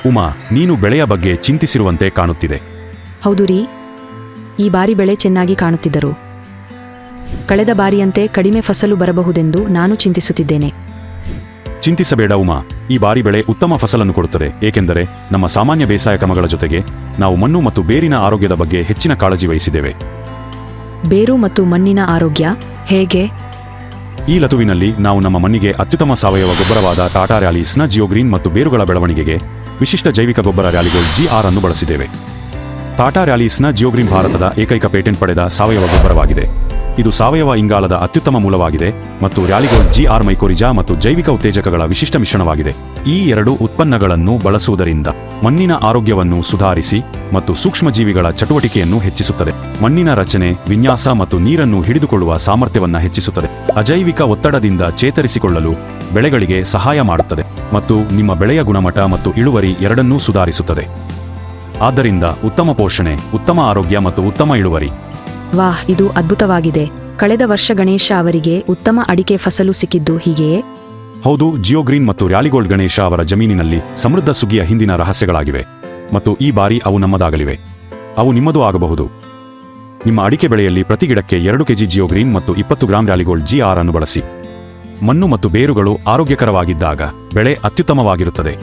ಉಮಾ, ನೀನು ಬೆಳೆಯ ಬಗ್ಗೆ ಚಿಂತಿಸಿರುವಂತೆ ಕಾಣುತ್ತಿದೆ. ಹೌದು ರೀ, ಈ ಬಾರಿ ಬೆಳೆ ಚೆನ್ನಾಗಿ ಕಾಣುತ್ತಿದ್ದರು. ಕಳೆದ ಬಾರಿಯಂತೆ ಕಡಿಮೆ ಫಸಲು ಬರಬಹುದೆಂದು ನಾನು ಚಿಂತಿಸುತ್ತಿದ್ದೇನೆ. ಚಿಂತಿಸಬೇಡ ಉಮಾ, ಈ ಬಾರಿ ಬೆಳೆ ಉತ್ತಮ ಫಸಲನ್ನು ಕೊಡುತ್ತದೆ. ಏಕೆಂದರೆ ನಮ್ಮ ಸಾಮಾನ್ಯ ಬೇಸಾಯ ಕ್ರಮಗಳ ಜೊತೆಗೆ ನಾವು ಮಣ್ಣು ಮತ್ತು ಬೇರಿನ ಆರೋಗ್ಯದ ಬಗ್ಗೆ ಹೆಚ್ಚಿನ ಕಾಳಜಿ ವಹಿಸಿದ್ದೇವೆ. ಬೇರು ಮತ್ತು ಮಣ್ಣಿನ ಆರೋಗ್ಯ ಹೇಗೆ? ಈ ಋತುವಿನಲ್ಲಿ ನಾವು ನಮ್ಮ ಮಣ್ಣಿಗೆ ಅತ್ಯುತ್ತಮ ಸಾವಯವ ಗೊಬ್ಬರವಾದ ಟಾಟಾ ರ್ಯಾಲೀಸ್ನ ಜಿಯೋಗ್ರೀನ್ ಮತ್ತು ಬೇರುಗಳ ಬೆಳವಣಿಗೆಗೆ ವಿಶಿಷ್ಟ ಜೈವಿಕ ಗೊಬ್ಬರ ರ್ಯಾಲಿಗೋಲ್ಡ್ GR ಅನ್ನು ಬಳಸಿದ್ದೇವೆ. ಟಾಟಾ ರ್ಯಾಲೀಸ್ನ ಜಿಯೋಗ್ರೀನ್ ಭಾರತದ ಏಕೈಕ ಪೇಟೆಂಟ್ ಪಡೆದ ಸಾವಯವ ಗೊಬ್ಬರವಾಗಿದೆ. ಇದು ಸಾವಯವ ಇಂಗಾಲದ ಅತ್ಯುತ್ತಮ ಮೂಲವಾಗಿದೆ ಮತ್ತು ರ್ಯಾಲಿಗೋಲ್ಡ್ GR ಮೈಕೋರಿಜಾ ಮತ್ತು ಜೈವಿಕ ಉತ್ತೇಜಕಗಳ ವಿಶಿಷ್ಟ ಮಿಶ್ರಣವಾಗಿದೆ. ಈ ಎರಡು ಉತ್ಪನ್ನಗಳನ್ನು ಬಳಸುವುದರಿಂದ ಮಣ್ಣಿನ ಆರೋಗ್ಯವನ್ನು ಸುಧಾರಿಸಿ ಮತ್ತು ಸೂಕ್ಷ್ಮಜೀವಿಗಳ ಚಟುವಟಿಕೆಯನ್ನು ಹೆಚ್ಚಿಸುತ್ತದೆ. ಮಣ್ಣಿನ ರಚನೆ, ವಿನ್ಯಾಸ ಮತ್ತು ನೀರನ್ನು ಹಿಡಿದುಕೊಳ್ಳುವ ಸಾಮರ್ಥ್ಯವನ್ನು ಹೆಚ್ಚಿಸುತ್ತದೆ. ಅಜೈವಿಕ ಒತ್ತಡದಿಂದ ಚೇತರಿಸಿಕೊಳ್ಳಲು ಬೆಳೆಗಳಿಗೆ ಸಹಾಯ ಮಾಡುತ್ತದೆ ಮತ್ತು ನಿಮ್ಮ ಬೆಳೆಯ ಗುಣಮಟ್ಟ ಮತ್ತು ಇಳುವರಿ ಎರಡನ್ನೂ ಸುಧಾರಿಸುತ್ತದೆ. ಆದ್ದರಿಂದ ಉತ್ತಮ ಪೋಷಣೆ, ಉತ್ತಮ ಆರೋಗ್ಯ ಮತ್ತು ಉತ್ತಮ ಇಳುವರಿ. ವಾಹ್, ಇದು ಅದ್ಭುತವಾಗಿದೆ. ಕಳೆದ ವರ್ಷ ಗಣೇಶ ಅವರಿಗೆ ಉತ್ತಮ ಅಡಿಕೆ ಫಸಲು ಸಿಕ್ಕಿದ್ದು ಹೀಗೆಯೇ? ಹೌದು, ಜಿಯೋಗ್ರೀನ್ ಮತ್ತು ರ್ಯಾಲಿಗೋಲ್ಡ್ ಗಣೇಶ ಅವರ ಜಮೀನಿನಲ್ಲಿ ಸಮೃದ್ಧ ಸುಗ್ಗಿಯ ಹಿಂದಿನ ರಹಸ್ಯಗಳಾಗಿವೆ ಮತ್ತು ಈ ಬಾರಿ ಅವು ನಮ್ಮದಾಗಲಿವೆ. ಅವು ನಿಮ್ಮದೂ ಆಗಬಹುದು. ನಿಮ್ಮ ಅಡಿಕೆ ಬೆಳೆಯಲ್ಲಿ ಪ್ರತಿ ಗಿಡಕ್ಕೆ 2 kg ಜಿಯೋಗ್ರೀನ್ ಮತ್ತು 20 ಗ್ರಾಂ ರ್ಯಾಲಿಗೋಲ್ಡ್ GR ಅನ್ನು ಬಳಸಿ. ಮಣ್ಣು ಮತ್ತು ಬೇರುಗಳು ಆರೋಗ್ಯಕರವಾಗಿದ್ದಾಗ ಬೆಳೆ ಅತ್ಯುತ್ತಮವಾಗಿರುತ್ತದೆ.